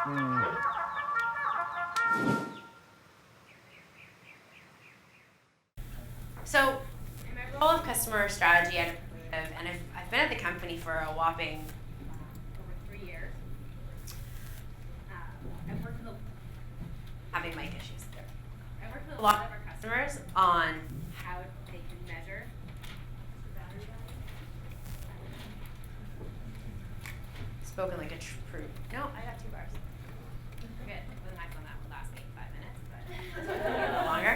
So, in my role of customer strategy at Influitive, and I've been at the company for a whopping over 3 years. I've worked with having mic issues. I've worked with a lot of our customers on how they can measure value. Spoken like a true. No, I got 2 bars. We're good. With a microphone that will last me 5 minutes, but a little longer.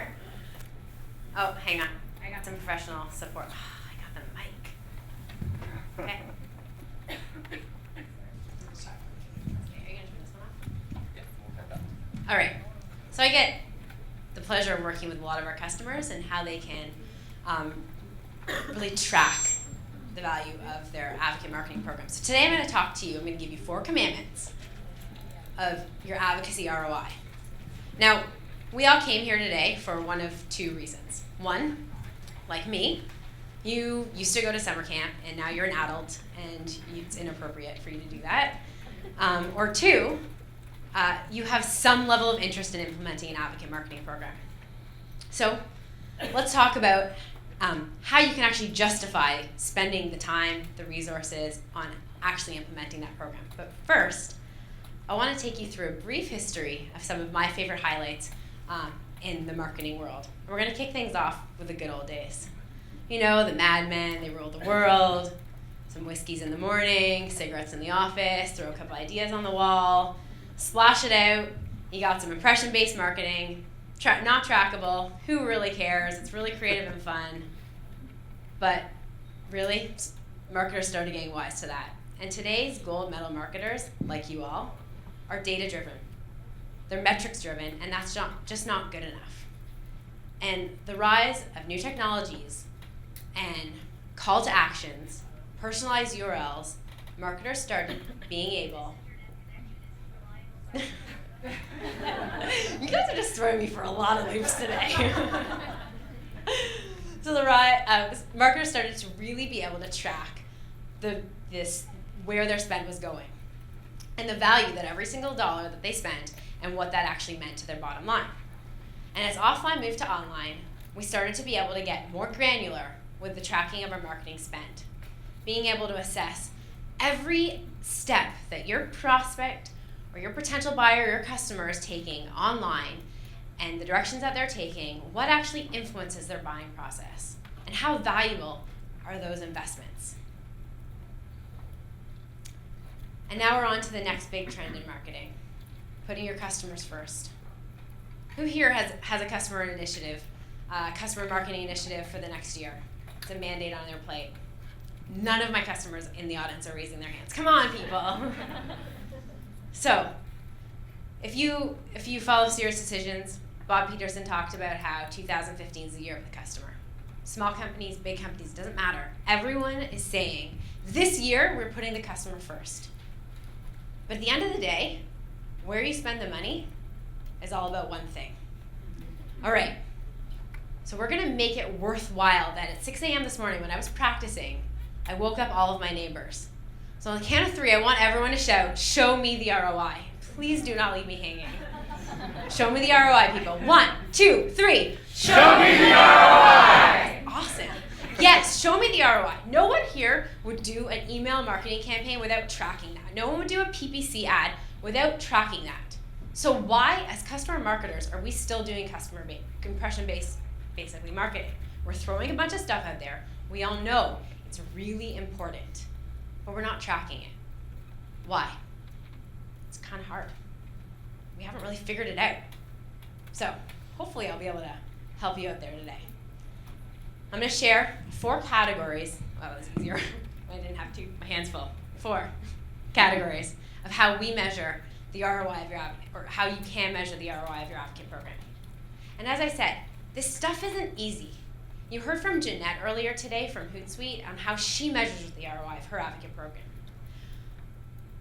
Oh, hang on. I got some professional support. I got the mic. Okay. Are you gonna turn this one off? Yeah, we'll have that. All right. So I get the pleasure of working with a lot of our customers and how they can really track the value of their advocate marketing program. So today I'm going to talk to you. I'm going to give you 4 commandments of your advocacy ROI. Now, we all came here today for one of 2 reasons. One, like me, you used to go to summer camp and now you're an adult and it's inappropriate for you to do that. Or 2, you have some level of interest in implementing an advocate marketing program. So let's talk about how you can actually justify spending the time, the resources on actually implementing that program. But first, I want to take you through a brief history of some of my favorite highlights in the marketing world. We're going to kick things off with the good old days. You know, the Mad Men, they ruled the world, some whiskeys in the morning, cigarettes in the office, throw a couple ideas on the wall, splash it out. You got some impression-based marketing, not trackable. Who really cares? It's really creative and fun. But really, marketers started getting wise to that. And today's gold medal marketers, like you all, are data-driven. They're metrics-driven, and that's just not good enough. And the rise of new technologies and call to actions, personalized URLs, marketers started being able. You guys are just throwing me for a lot of loops today. So marketers started to really be able to track where their spend was going and the value that every single dollar that they spent and what that actually meant to their bottom line. And as offline moved to online, we started to be able to get more granular with the tracking of our marketing spend, being able to assess every step that your prospect or your potential buyer or your customer is taking online and the directions that they're taking, what actually influences their buying process, and how valuable are those investments. And now we're on to the next big trend in marketing, putting your customers first. Who here has a customer initiative, customer marketing initiative for the next year? It's a mandate on their plate. None of my customers in the audience are raising their hands. Come on, people. So, if you follow Serious Decisions, Bob Peterson talked about how 2015 is the year of the customer. Small companies, big companies, doesn't matter. Everyone is saying, this year we're putting the customer first. But at the end of the day, where you spend the money is all about one thing. All right, so we're gonna make it worthwhile that at 6 a.m. this morning when I was practicing, I woke up all of my neighbors. So on the count of 3, I want everyone to shout, show me the ROI. Please do not leave me hanging. Show me the ROI, people. 1, 2, 3. Show me the ROI! Awesome. Yes, show me the ROI. No one here would do an email marketing campaign without tracking that. No one would do a PPC ad without tracking that. So why, as customer marketers, are we still doing impression-based, basically, marketing? We're throwing a bunch of stuff out there. We all know it's really important, but we're not tracking it. Why? It's kind of hard. We haven't really figured it out. So hopefully I'll be able to help you out there today. I'm going to share 4 categories. Wow, that was easier. I didn't have my hands full. 4 categories of how we measure the ROI of your advocate, or how you can measure the ROI of your advocate program. And as I said, this stuff isn't easy. You heard from Jeanette earlier today from Hootsuite on how she measures the ROI of her advocate program.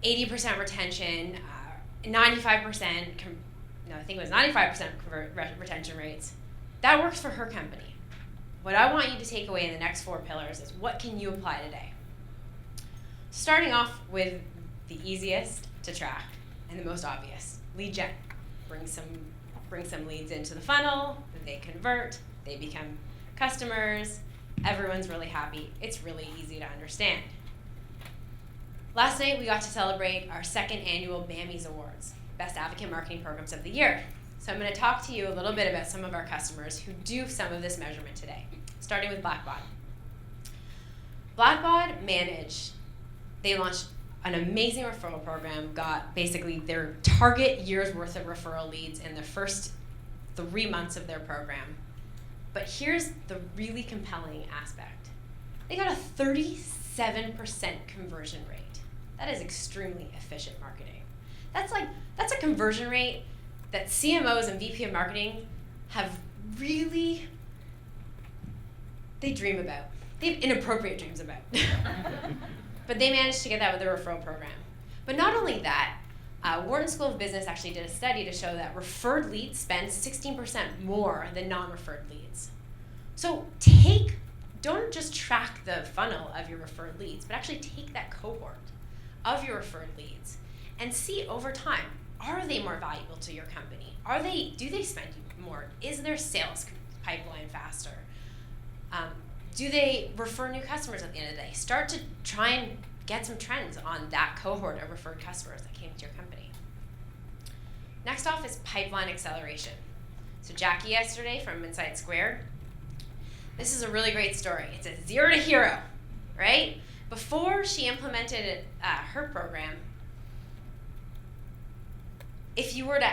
80% retention, 95%, I think it was 95% retention rates. That works for her company. What I want you to take away in the next 4 pillars is what can you apply today? Starting off with the easiest to track, and the most obvious, lead gen. Bring some leads into the funnel, they convert, they become customers, everyone's really happy. It's really easy to understand. Last night we got to celebrate our second annual BAMI's Awards, Best Advocant Marketing Programs of the Year. So I'm going to talk to you a little bit about some of our customers who do some of this measurement today, starting with Blackbaud. Blackbaud they launched an amazing referral program, got basically their target year's worth of referral leads in the first 3 months of their program. But here's the really compelling aspect. They got a 37% conversion rate. That is extremely efficient marketing. That's a conversion rate that CMOs and VP of marketing have really, they dream about. They have inappropriate dreams about. But they managed to get that with their referral program. Don't Not only that, Wharton School of Business actually did a study to show that referred leads spend 16% more than non-referred leads. So don't just track the funnel of your referred leads, but actually take that cohort of your referred leads and see over time, are they more valuable to your company? Do they spend more? Is their sales pipeline faster? Do they refer new customers at the end of the day? Start to try and get some trends on that cohort of referred customers that came to your company. Next off is pipeline acceleration. So Jackie yesterday from Insight Squared, this is a really great story. It's a 0 to hero, right? Before she implemented her program, if you were to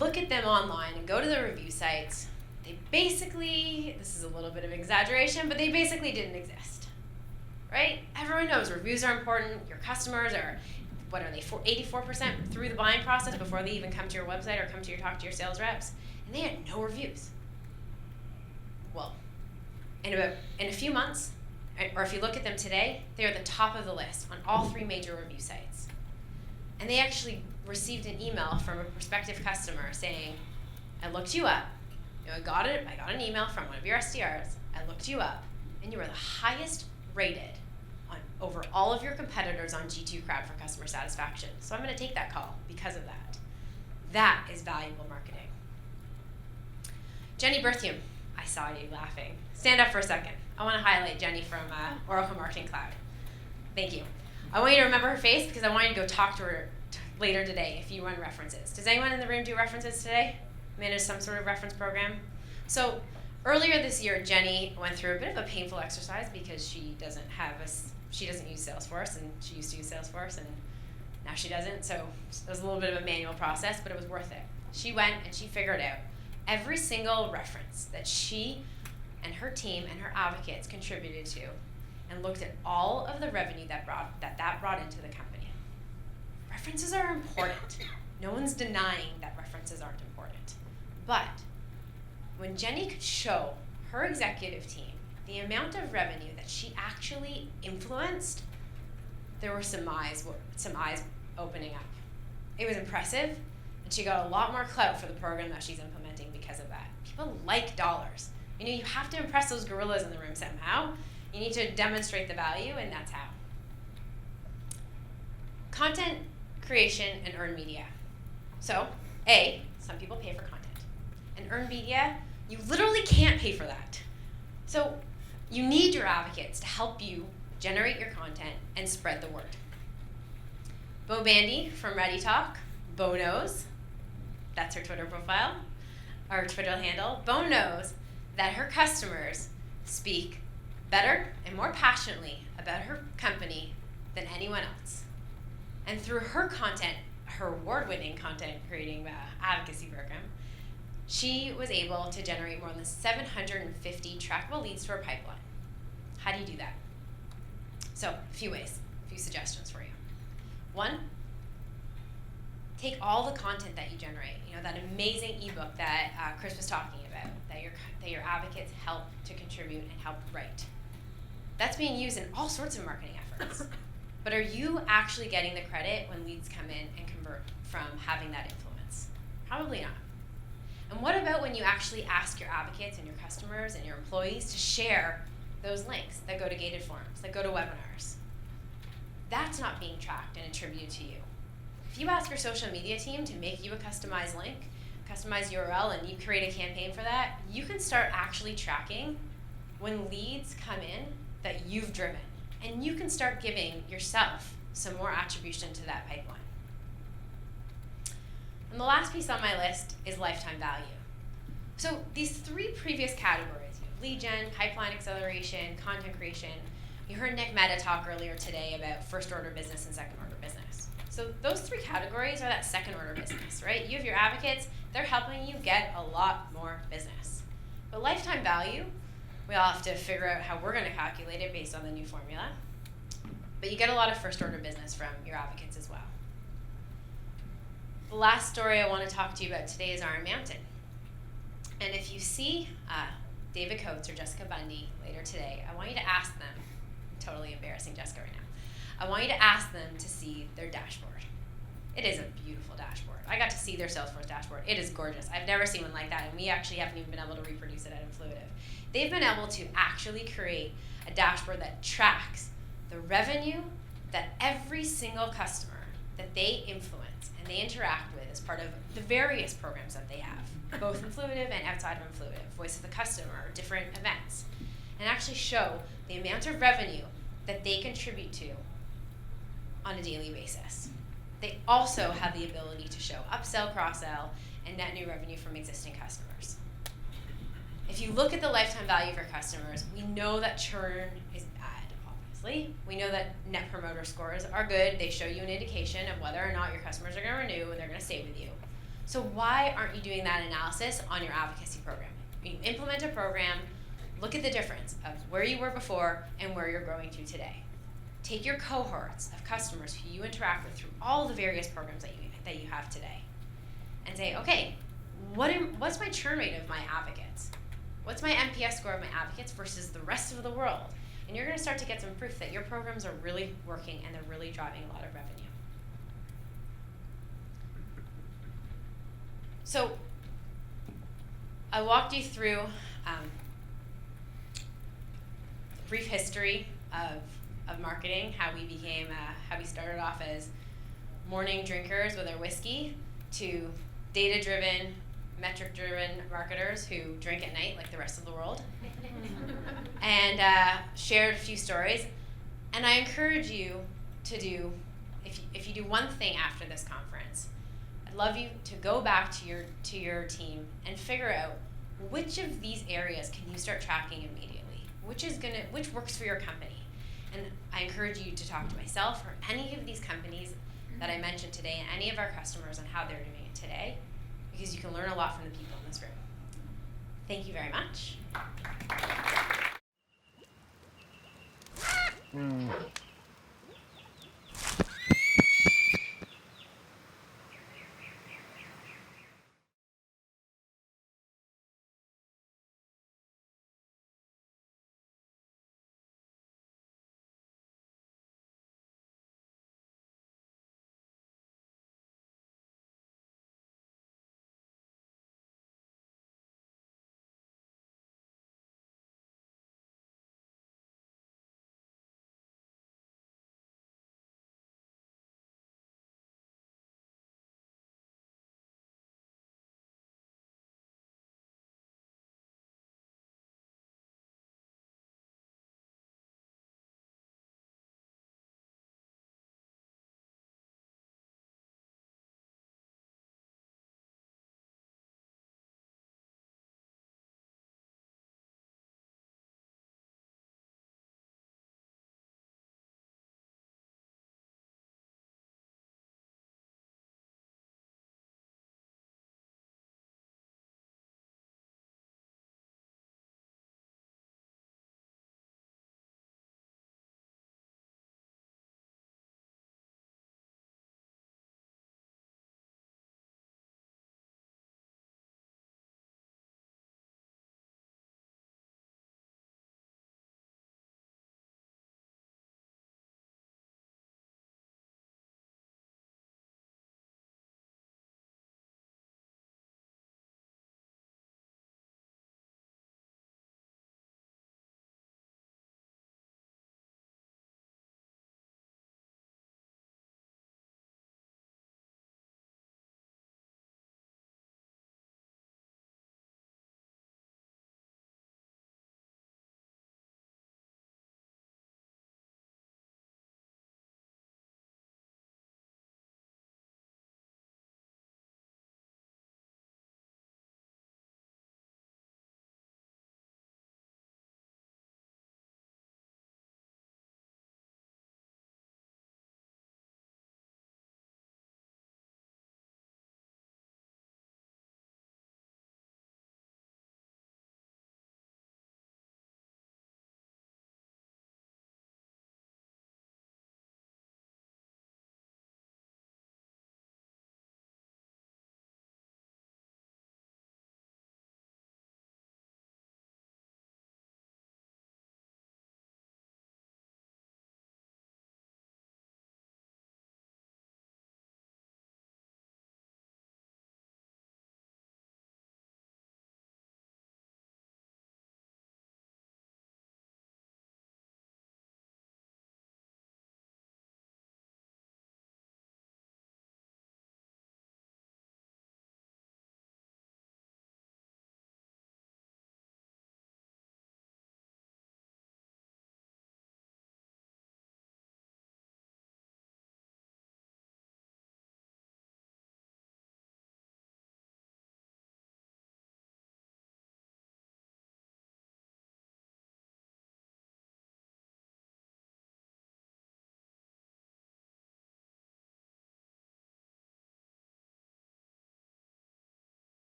look at them online and go to the review sites, they basically, this is a little bit of exaggeration, but they basically didn't exist, right? Everyone knows reviews are important. Your customers are, 84% through the buying process before they even come to your website or come to talk to your sales reps, and they had no reviews. Well, in a few months, or if you look at them today, they are at the top of the list on all 3 major review sites. And they actually received an email from a prospective customer saying, I looked you up. I got an email from one of your SDRs. I looked you up, and you were the highest rated over all of your competitors on G2 Crowd for customer satisfaction. So I'm going to take that call because of that. That is valuable marketing. Jenny Berthium, I saw you laughing. Stand up for a second. I want to highlight Jenny from Oracle Marketing Cloud. Thank you. I want you to remember her face because I want you to go talk to her later today if you run references. Does anyone in the room do references today? Manage some sort of reference program? So earlier this year, Jenny went through a bit of a painful exercise because she doesn't use Salesforce, and she used to use Salesforce, and now she doesn't. So it was a little bit of a manual process, but it was worth it. She went and she figured out every single reference that she and her team and her advocates contributed to, and looked at all of the revenue that brought into the company. References are important. No one's denying that references aren't important. But when Jenny could show her executive team the amount of revenue that she actually influenced, there were some eyes opening up. It was impressive, and she got a lot more clout for the program that she's implementing because of that. People like dollars. You have to impress those gorillas in the room somehow. You need to demonstrate the value, and that's how. Content creation and earned media. So, some people pay for content. And earned media, you literally can't pay for that. So, you need your advocates to help you generate your content and spread the word. Bo Bandy from Ready Talk, Bo knows, that's her Twitter profile, or Twitter handle. Bo knows that her customers speak better and more passionately about her company than anyone else. And through her content, her award-winning content creating advocacy program, she was able to generate more than 750 trackable leads to her pipeline. How do you do that? So, a few ways, a few suggestions for you. One, take all the content that you generate, that amazing ebook that Chris was talking about, that your advocates help to contribute and help write. That's being used in all sorts of marketing efforts. But are you actually getting the credit when leads come in and convert from having that influence? Probably not. And what about when you actually ask your advocates and your customers and your employees to share those links that go to gated forums, that go to webinars? That's not being tracked and attributed to you. If you ask your social media team to make you a customized link, customized URL, and you create a campaign for that, you can start actually tracking when leads come in that you've driven. And you can start giving yourself some more attribution to that pipeline. And the last piece on my list is lifetime value. So these three previous categories, lead gen, pipeline acceleration, content creation, you heard Nick Mehta talk earlier today about first order business and second order business. So those three categories are that second order business, right? You have your advocates, they're helping you get a lot more business. But lifetime value, we all have to figure out how we're going to calculate it based on the new formula. But you get a lot of first order business from your advocates as well. The last story I want to talk to you about today is Iron Mountain. And if you see David Coates or Jessica Bundy later today, I want you to ask them, I'm totally embarrassing Jessica right now, I want you to ask them to see their dashboard. It is a beautiful dashboard. I got to see their Salesforce dashboard. It is gorgeous. I've never seen one like that, and we actually haven't even been able to reproduce it at Influitive. They've been able to actually create a dashboard that tracks the revenue that every single customer that they influence and they interact with as part of the various programs that they have, both Influitive and outside of Influitive, Voice of the Customer, different events, and actually show the amount of revenue that they contribute to on a daily basis. They also have the ability to show upsell, cross-sell, and net new revenue from existing customers. If you look at the lifetime value of your customers, we know that churn is bad, obviously. We know that net promoter scores are good. They show you an indication of whether or not your customers are going to renew and they're going to stay with you. So why aren't you doing that analysis on your advocacy program? You implement a program, look at the difference of where you were before and where you're going to today. Take your cohorts of customers who you interact with through all the various programs that you have today and say, okay, what's my churn rate of my advocates? What's my NPS score of my advocates versus the rest of the world? And you're going to start to get some proof that your programs are really working and they're really driving a lot of revenue. So I walked you through a brief history of marketing, how we started off as morning drinkers with our whiskey to data-driven, metric-driven marketers who drink at night like the rest of the world, and shared a few stories. And I encourage you to do, if you do one thing after this conference, I'd love you to go back to your team and figure out which of these areas can you start tracking immediately, which works for your company. And I encourage you to talk to myself or any of these companies that I mentioned today and any of our customers on how they're doing it today, because you can learn a lot from the people in this room. Thank you very much.